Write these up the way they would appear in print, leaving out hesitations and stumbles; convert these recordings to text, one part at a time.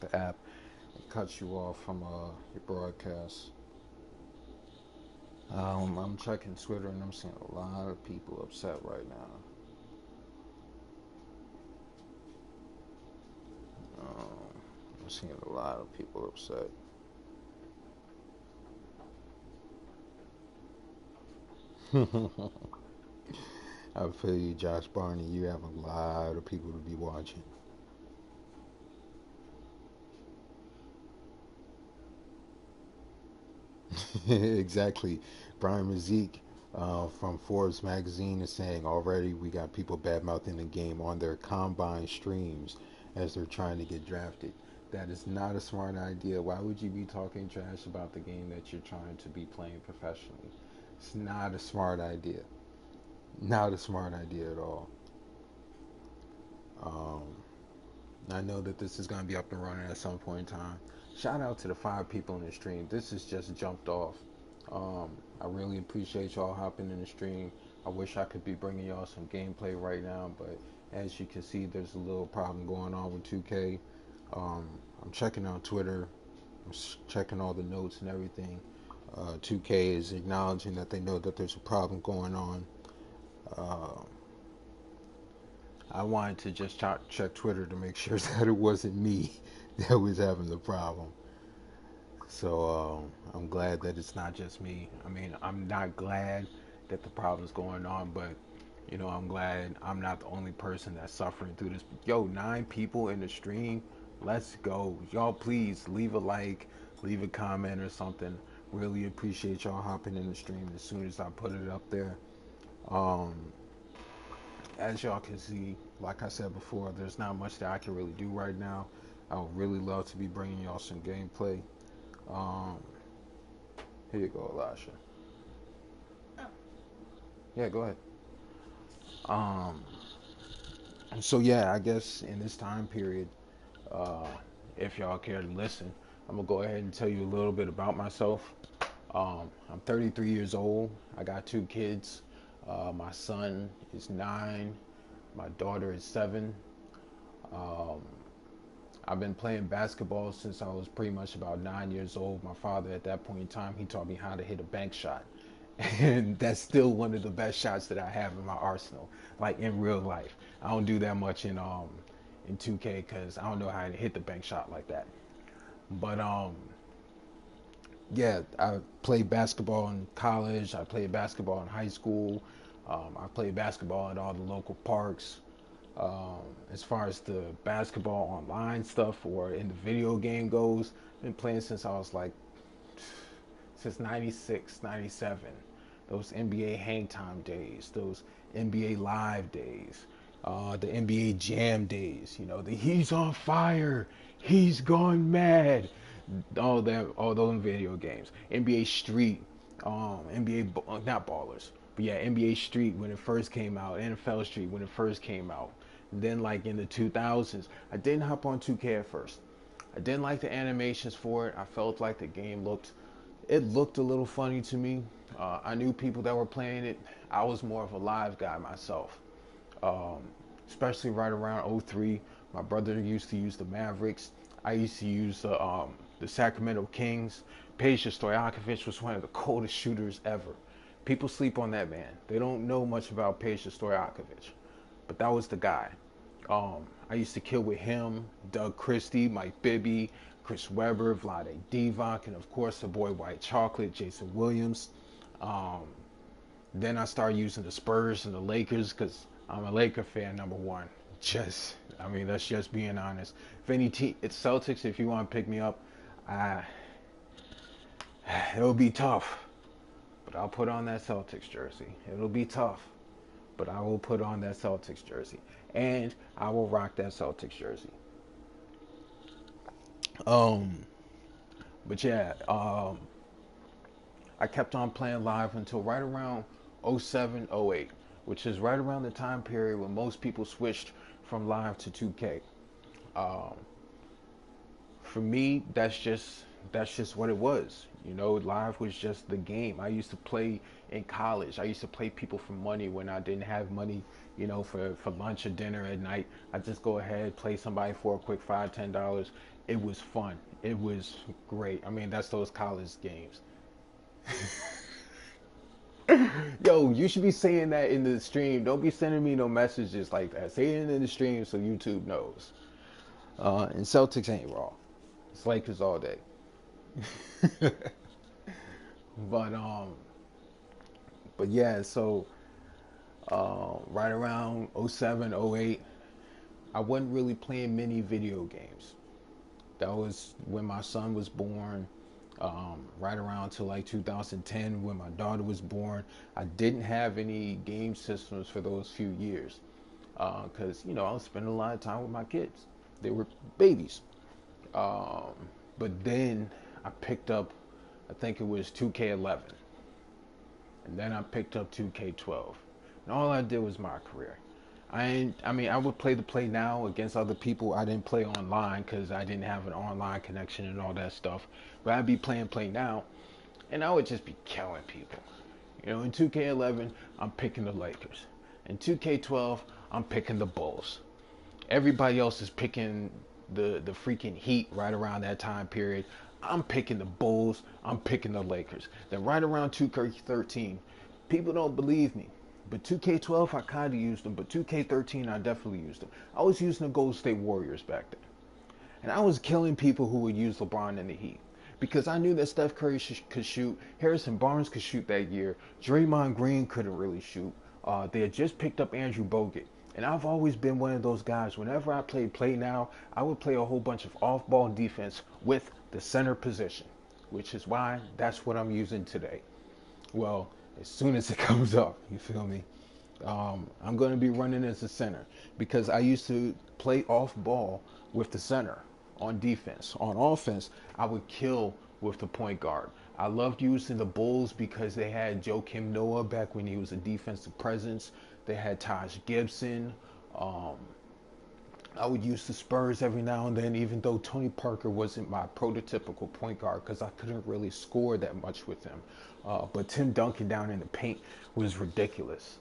the app. It cuts you off from your broadcast. I'm checking Twitter and I'm seeing a lot of people upset right now. I'm seeing a lot of people upset. I feel you, Josh Barney. You have a lot of people to be watching. Exactly. Brian Mazik from Forbes magazine is saying already we got people bad mouthing the game on their combine streams as they're trying to get drafted. That is not a smart idea. Why would you be talking trash about the game that you're trying to be playing professionally? It's not a smart idea. Not a smart idea at all. Um, I know that this is going to be up and running at some point in time. Shout out to the 5 people in the stream. This has just jumped off. I really appreciate y'all hopping in the stream. I wish I could be bringing y'all some gameplay right now, but as you can see, there's a little problem going on with 2K. Um, I'm checking on Twitter. I'm checking all the notes and everything. 2K is acknowledging that they know that there's a problem going on. Uh, I wanted to just check Twitter to make sure that it wasn't me that was having the problem. So I'm glad that it's not just me. I mean, I'm not glad that the problem's going on, but I'm glad I'm not the only person that's suffering through this. Yo, 9 people in the stream. Let's go. Y'all please leave a like, leave a comment or something. Really appreciate y'all hopping in the stream as soon as I put it up there. Um, as y'all can see, like I said before, there's not much that I can really do right now. I would really love to be bringing y'all some gameplay. Um, Here you go, Elisha. Yeah, go ahead. Um, so yeah, I guess in this time period, uh, if y'all care to listen, I'm gonna go ahead and tell you a little bit about myself. I'm 33 years old. I got 2 kids. My son is 9. My daughter is 7. Um, I've been playing basketball since I was pretty much about 9 years old. My father, at that point in time, he taught me how to hit a bank shot, and that's still one of the best shots that I have in my arsenal. Like in real life, I don't do that much in 2K because I don't know how to hit the bank shot like that. But yeah, I played basketball in college. I played basketball in high school. I played basketball at all the local parks. Um, as far as the basketball online stuff or in the video game goes, I've been playing since I was like since 96, 97. Those NBA hang time days, those NBA live days, the NBA jam days, the he's on fire, he's gone mad, all those video games, NBA Street, NBA, not ballers, but yeah, NBA Street when it first came out, NFL Street when it first came out. And then like in the 2000s, I didn't hop on 2K at first. I didn't like the animations for it. I felt like the game looked a little funny to me. I knew people that were playing it. I was more of a live guy myself, um, especially right around '03. My brother used to use the Mavericks. I used to use the Sacramento Kings. Peja Stojakovic was one of the coldest shooters ever. People sleep on that man. They don't know much about Peja Stojakovic, but that was the guy. I used to kill with him, Doug Christie, Mike Bibby, Chris Webber, Vlade Divac, and of course the boy White Chocolate, Jason Williams. Um, then I started using the Spurs and the Lakers because I'm a Laker fan, number one. I mean, that's just being honest. If any team, it's Celtics. If you want to pick me up, uh, it'll be tough, but I'll put on that Celtics jersey. It'll be tough, but I will put on that Celtics jersey, and I will rock that Celtics jersey. Um, but yeah, I kept on playing live until right around '07, '08, which is right around the time period when most people switched from live to 2K. Um, for me, that's just what it was. You know, live was just the game. I used to play in college. I used to play people for money when I didn't have money, you know, for lunch or dinner at night. I just go ahead, play somebody for a quick $5, $10. It was fun. It was great. I mean, that's those college games. Yo, you should be saying that in the stream. Don't be sending me no messages like that. Say it in the stream so YouTube knows. And Celtics ain't raw. It's Lakers all day. But but yeah, so right around '07, '08, I wasn't really playing many video games. That was when my son was born. Right around to like 2010 when my daughter was born. I didn't have any game systems for those few years because you know I was spending a lot of time with my kids. They were babies. Um, but then I picked up, I think it was 2K11, and then I picked up 2K12, and all I did was my career. I mean, I would play the play now against other people. I didn't play online because I didn't have an online connection and all that stuff. But I'd be playing play now, and I would just be killing people. You know, in 2K11, I'm picking the Lakers. In 2K12, I'm picking the Bulls. Everybody else is picking the freaking Heat right around that time period. I'm picking the Bulls. I'm picking the Lakers. Then right around 2K13, people don't believe me. But 2K12, I kind of used them. But 2K13, I definitely used them. I was using the Golden State Warriors back then. And I was killing people who would use LeBron in the Heat. Because I knew that Steph Curry could shoot. Harrison Barnes could shoot that year. Draymond Green couldn't really shoot. They had just picked up Andrew Bogut. And I've always been one of those guys. Whenever I played play now, I would play a whole bunch of off ball defense with the center position, which is why that's what I'm using today. Well, as soon as it comes up, you feel me? I'm going to be running as a center because I used to play off ball with the center on defense. On offense, I would kill with the point guard. I loved using the Bulls because they had Joakim Noah back when he was a defensive presence. They had Taj Gibson. Um, I would use the Spurs every now and then, even though Tony Parker wasn't my prototypical point guard because I couldn't really score that much with him. But Tim Duncan down in the paint was ridiculous.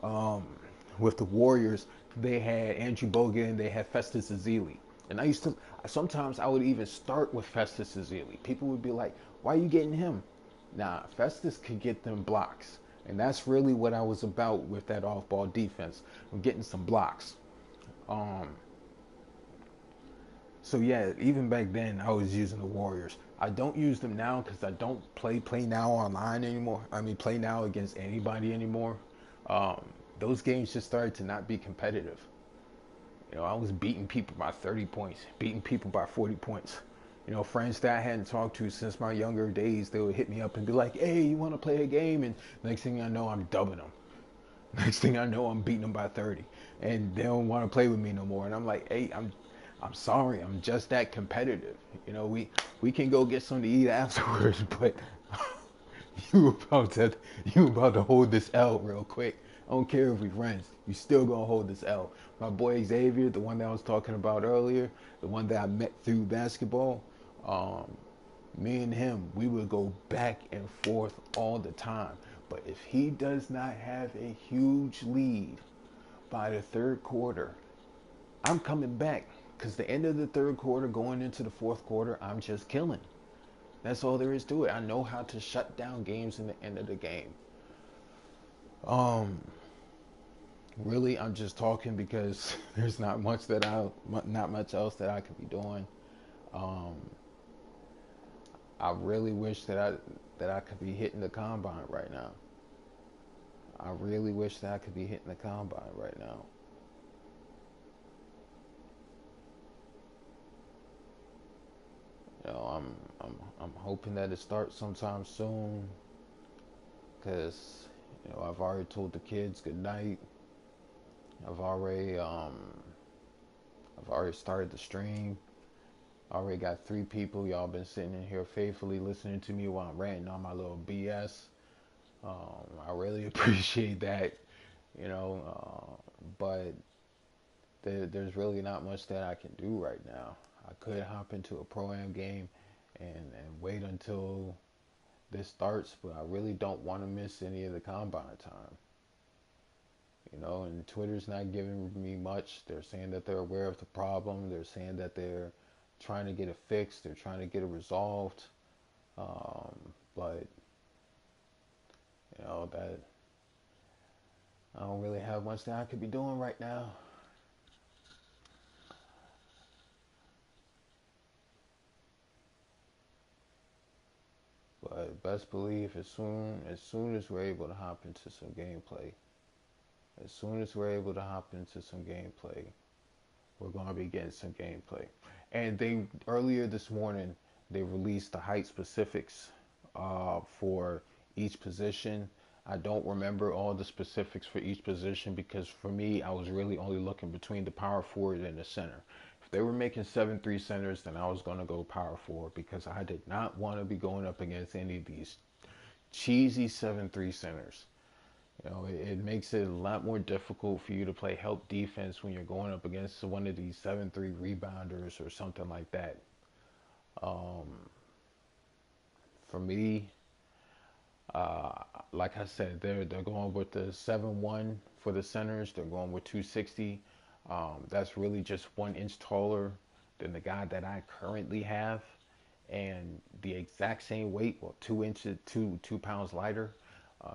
Um, with the Warriors, they had Andrew Bogut and they had Festus Ezeli. And I used to, sometimes I would even start with Festus Ezeli. People would be like, why are you getting him? Nah, Festus could get them blocks. And that's really what I was about with that off ball defense. I'm getting some blocks. Um, so yeah, even back then I was using the Warriors. I don't use them now because I don't play now online anymore. I mean, play now against anybody anymore. Um, those games just started to not be competitive. You know, I was beating people by 30 points, beating people by 40 points. You know, friends that I hadn't talked to since my younger days, they would hit me up and be like, "Hey, you want to play a game?" And next thing I know, I'm dubbing them. Next thing I know, I'm beating them by 30, and they don't want to play with me no more. And I'm like, "Hey, I'm sorry, I'm just that competitive. You know, we can go get something to eat afterwards, but you about to you about to hold this L real quick. I don't care if we friends. You still gonna hold this L." My boy Xavier, the one that I was talking about earlier, the one that I met through basketball, um, me and him, we would go back and forth all the time. But if he does not have a huge lead by the third quarter, I'm coming back. Because the end of the third quarter, going into the fourth quarter, I'm just killing. That's all there is to it. I know how to shut down games in the end of the game. Um, Really, I'm just talking because there's not much else that I could be doing. Um, I really wish that I could be hitting the combine right now. I really wish that I could be hitting the combine right now. You know, I'm hoping that it starts sometime soon, because you know I've already told the kids good night. I've already um I've already started the stream. I already got 3 people. Y'all been sitting in here faithfully listening to me while I'm ranting on my little BS. I really appreciate that, you know. But there's really not much that I can do right now. I could hop into a pro am game and wait until this starts, but I really don't want to miss any of the combine time. And Twitter's not giving me much. They're saying that they're aware of the problem. They're saying that they're trying to get it fixed. They're trying to get it resolved. But that I don't really have much that I could be doing right now. But best believe as soon as we're able to hop into some gameplay, as soon as we're able to hop into some gameplay, we're gonna be getting some gameplay. And they earlier this morning they released the height specifics for each position. I don't remember all the specifics for each position because for me, I was really only looking between the power forward and the center. If they were making 7-3 centers, then I was going to go power forward because I did not want to be going up against any of these cheesy 7-3 centers. It makes it a lot more difficult for you to play help defense when you're going up against one of these 7-3 rebounders or something like that. For me, Uh, like I said, they're going with the 7-1 for the centers. They're going with 260. That's really just 1 inch taller than the guy that I currently have, and the exact same weight. Well, 2 inches, 2 pounds lighter.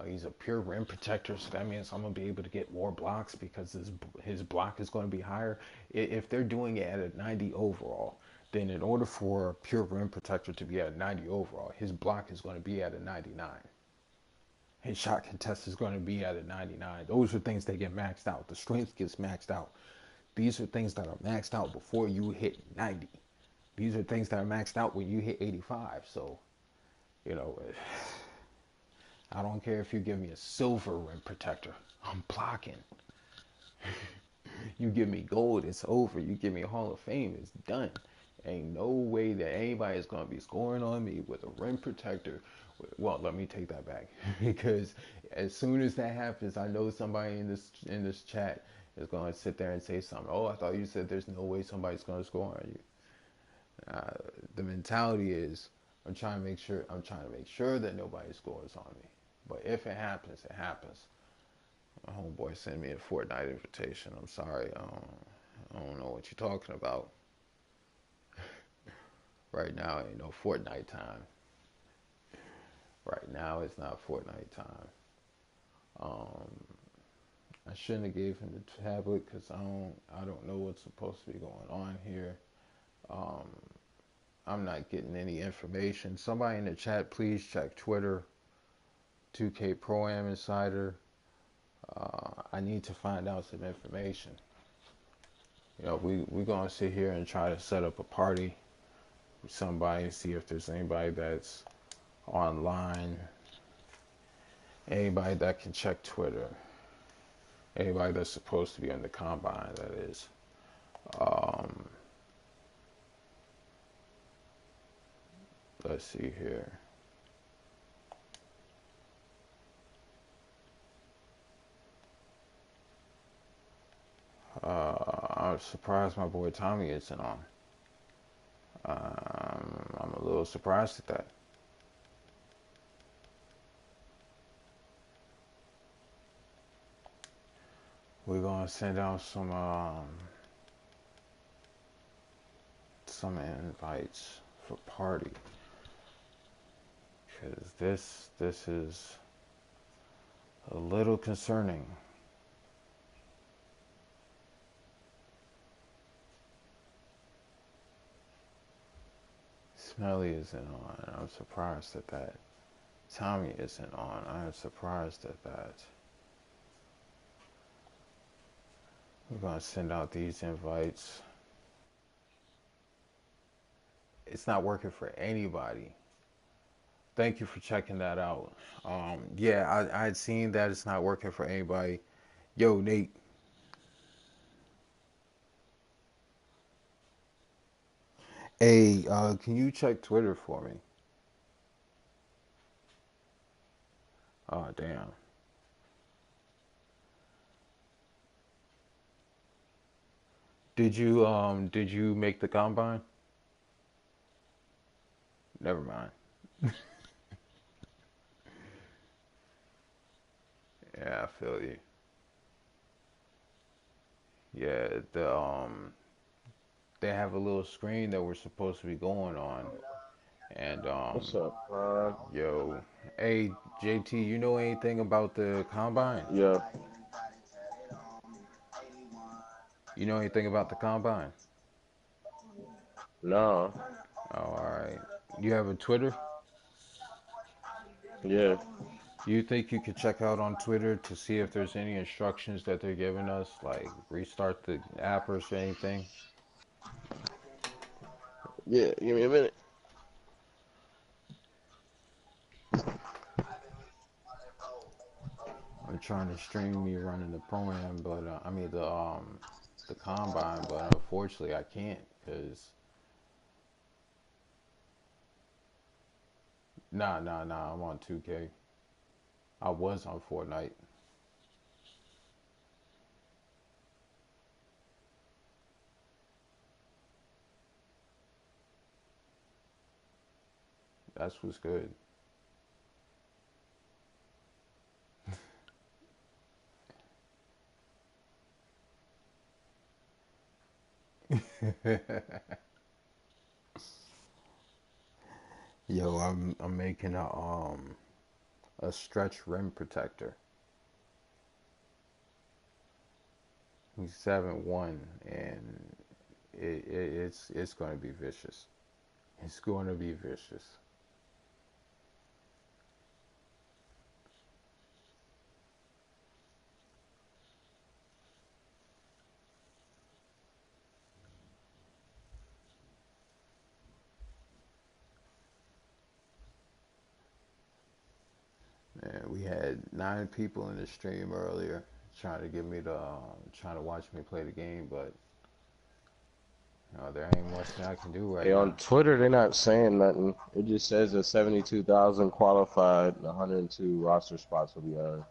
He's a pure rim protector, so that means I'm gonna be able to get more blocks because his block is going to be higher. If they're doing it at a 90 overall, then in order for a pure rim protector to be at a 90 overall, his block is going to be at a 99. His shot contest is going to be at a 99. Those are things that get maxed out. The strength gets maxed out. These are things that are maxed out before you hit 90. These are things that are maxed out when you hit 85. So, you know, I don't care if you give me a silver rim protector. I'm blocking. You give me gold, it's over. You give me a Hall of Fame, it's done. Ain't no way that anybody is going to be scoring on me with a rim protector. Well, let me take that back because as soon as that happens, I know somebody in this chat is going to sit there and say something. Oh, I thought you said there's no way somebody's going to score on you. The mentality is I'm trying to make sure that nobody scores on me. But if it happens, it happens. My homeboy sent me a Fortnite invitation. I'm sorry. I don't know what you're talking about. Right now ain't no Fortnite time. Right now it's not Fortnite time. Um, I shouldn't have gave him the tablet because I don't know what's supposed to be going on here. Um, I'm not getting any information. Somebody in the chat, please check Twitter, 2K Pro Am Insider. I need to find out some information. We're gonna sit here and try to set up a party with somebody, see if there's anybody that's online, anybody that can check Twitter, anybody that's supposed to be in the combine, that is. Um, let's see here. I'm surprised my boy Tommy isn't on. I'm a little surprised at that. We're gonna send out some invites for party because this is a little concerning. Smelly isn't on. I'm surprised at that. Tommy isn't on. I'm surprised at that. We're gonna send out these invites. It's not working for anybody. Thank you for checking that out. Yeah, I'd seen that it's not working for anybody. Yo, Nate. Hey, can you check Twitter for me? Oh, damn. Did you make the combine? Never mind. Yeah, I feel you. Yeah, they have a little screen that we're supposed to be going on, and What's up, Ron? yo, hey JT, you know anything about the combine? Yeah, You know anything about the combine? no, Oh, all right. You have a Twitter? yeah, You think you could check out on Twitter to see if there's any instructions that they're giving us, like restart the app or anything? yeah. Give me a minute. I'm trying to stream me running the program, but I mean the combine, but unfortunately I can't because nah, I'm on 2K. I was on Fortnite. That's what's good. Yo, I'm making a stretch rim protector. He's 7'1", and it's going to be vicious. It's going to be vicious. Man, we had 9 people in the stream earlier trying to get me to trying to watch me play the game, but there ain't much I can do Hey, right on now. Twitter, they're not saying nothing. It just says that 72,000 qualified, 102 roster spots will be earned.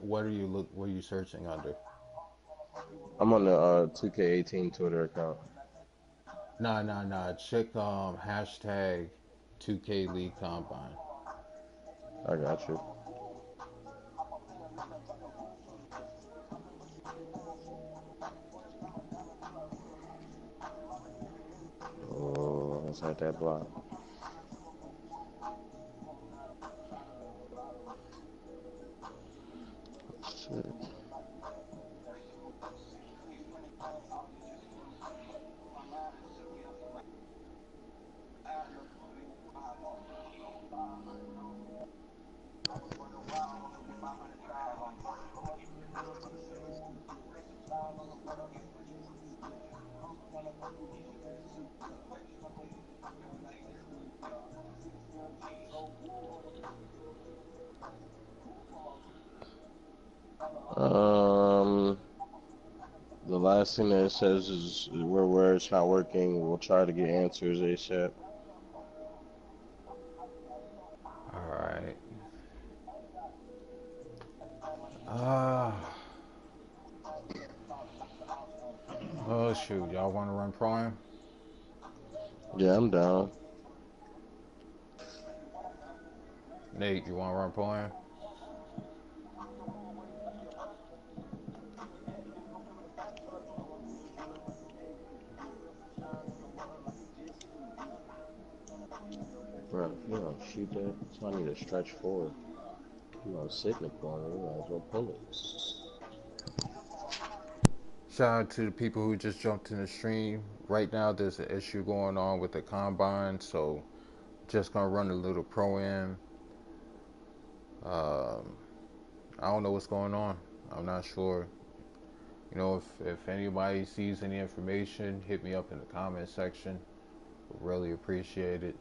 What are you look? What are you searching under? I'm on the 2K18 Twitter account. Nah. Check hashtag 2K League Combine. I got you. Oh, let's hit that block. Shit. Um, the last thing that it says is where it's not working. We'll try to get answers ASAP. All right. Ah. Oh shoot, y'all want to run prime? Yeah, I'm down. Nate, you want to run prime? Bro, if you don't shoot that, so I need to stretch forward. You gonna sit in the corner, you might as well pull it. Shout out to the people who just jumped in the stream. Right now, there's an issue going on with the combine, so just gonna run a little pro am. Um, I don't know what's going on. I'm not sure. If anybody sees any information, hit me up in the comment section. Really appreciate it.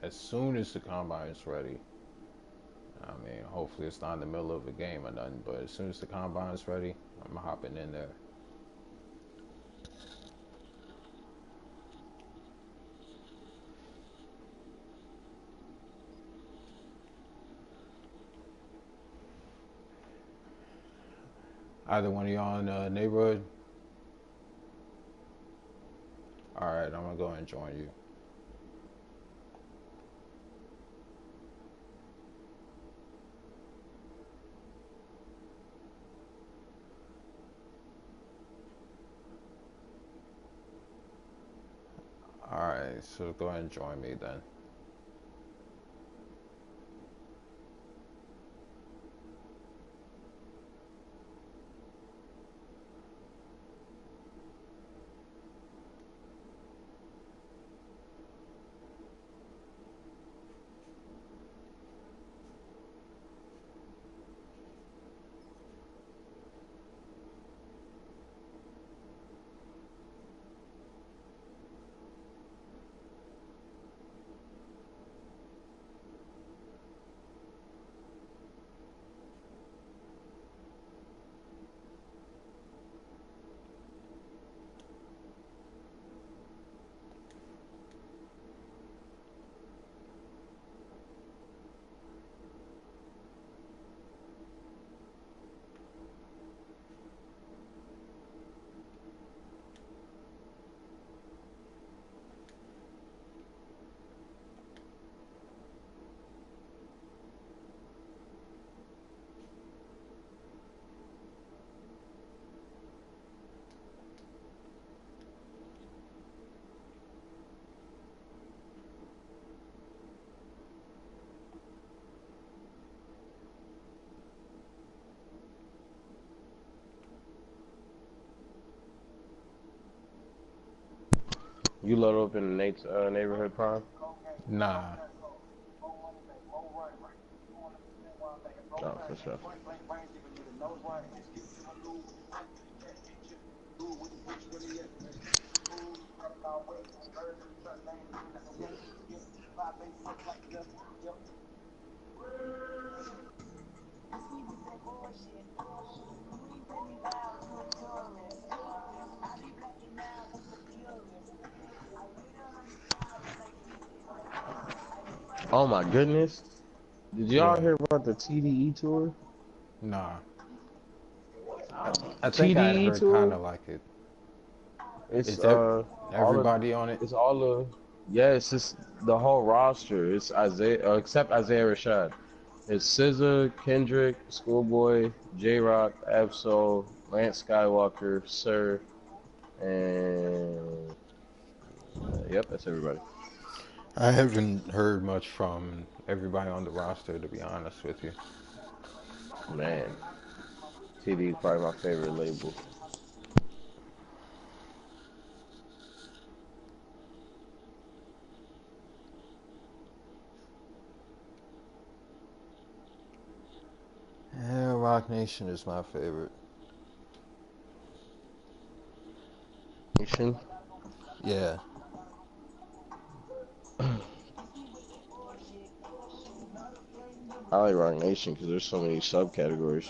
As soon as the combine is ready, I mean, hopefully it's not in the middle of a game or nothing. But as soon as the combine is ready, I'm hopping in there. Either one of y'all in the neighborhood. All right, I'm gonna go and join you. All right, so go ahead and join me then. You load up in Nate's neighborhood prime? Nah, Oh, for sure. Oh my goodness. Did y'all yeah, hear about the TDE tour? nah. I think I had TDE heard kind tour? of like it. It's Is that all of everybody on it? it's all the yeah, it's just the whole roster. It's Isaiah except Isaiah Rashad. It's SZA, Kendrick, Schoolboy, J Rock, Absol, Lance Skywalker, Sir, and yep, that's everybody. I haven't heard much from everybody on the roster, to be honest with you. Man, TD is probably my favorite label. Yeah, Rock Nation is my favorite. Nation. Yeah, I like Rock Nation because there's so many subcategories.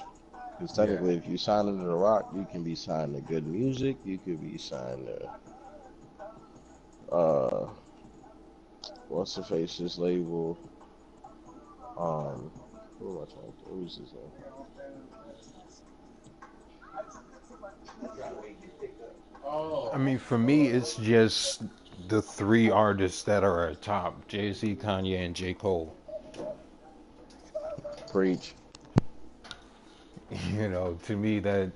Because yeah. technically, if you sign into the Rock, you can be signed to good music. You could be signed to what's the face's label? Who am I trying to? Who's his name? I mean, for me, it's just the three artists that are at top: Jay Z, Kanye, and J. Cole. Preach. To me, that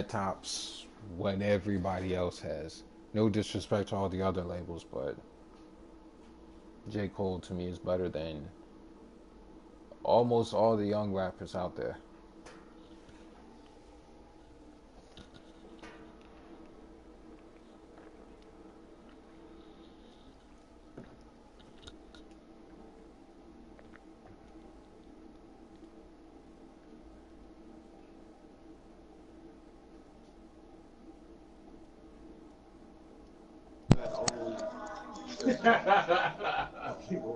tops what everybody else has. No disrespect to all the other labels, but J. Cole to me is better than almost all the young rappers out there.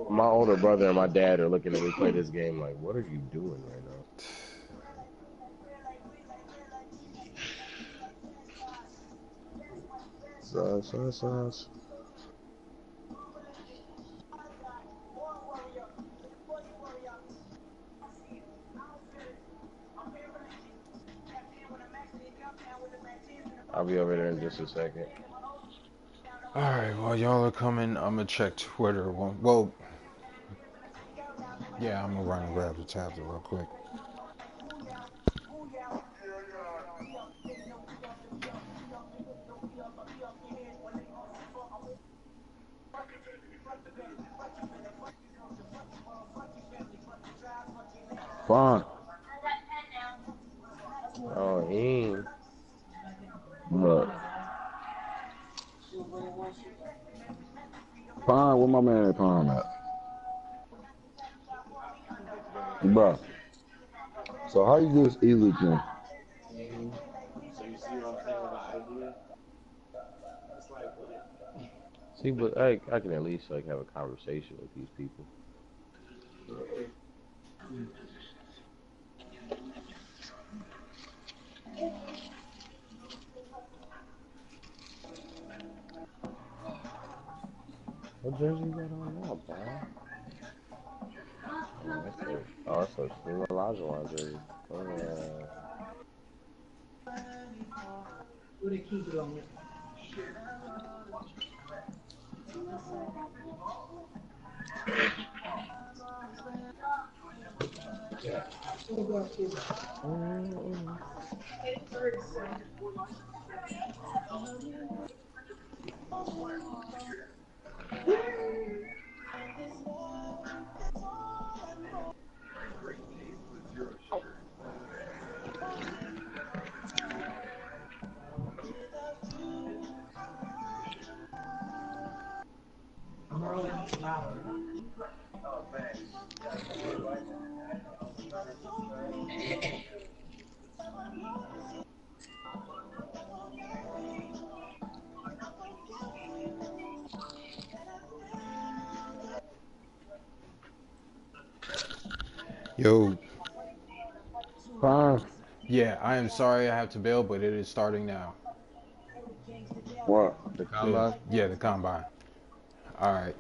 My older brother and my dad are looking at me play this game like, what are you doing right now? Sus. I'll be over there in just a second. All right, while y'all are coming, I'm gonna check Twitter. Well, yeah, I'm gonna run and grab the tablet real quick. Fine. Oh, he ain't. Look. Pine, where my man Pine at? Bruh. So how you just elite him? See, but I can at least like have a conversation with these people. What jersey you got on now, Brian? That's a Steve Olajuwon jersey. Uh, Yo, Pine? yeah, I am sorry I have to bail, but it is starting now. What? the The combine. Yeah, the combine. All right.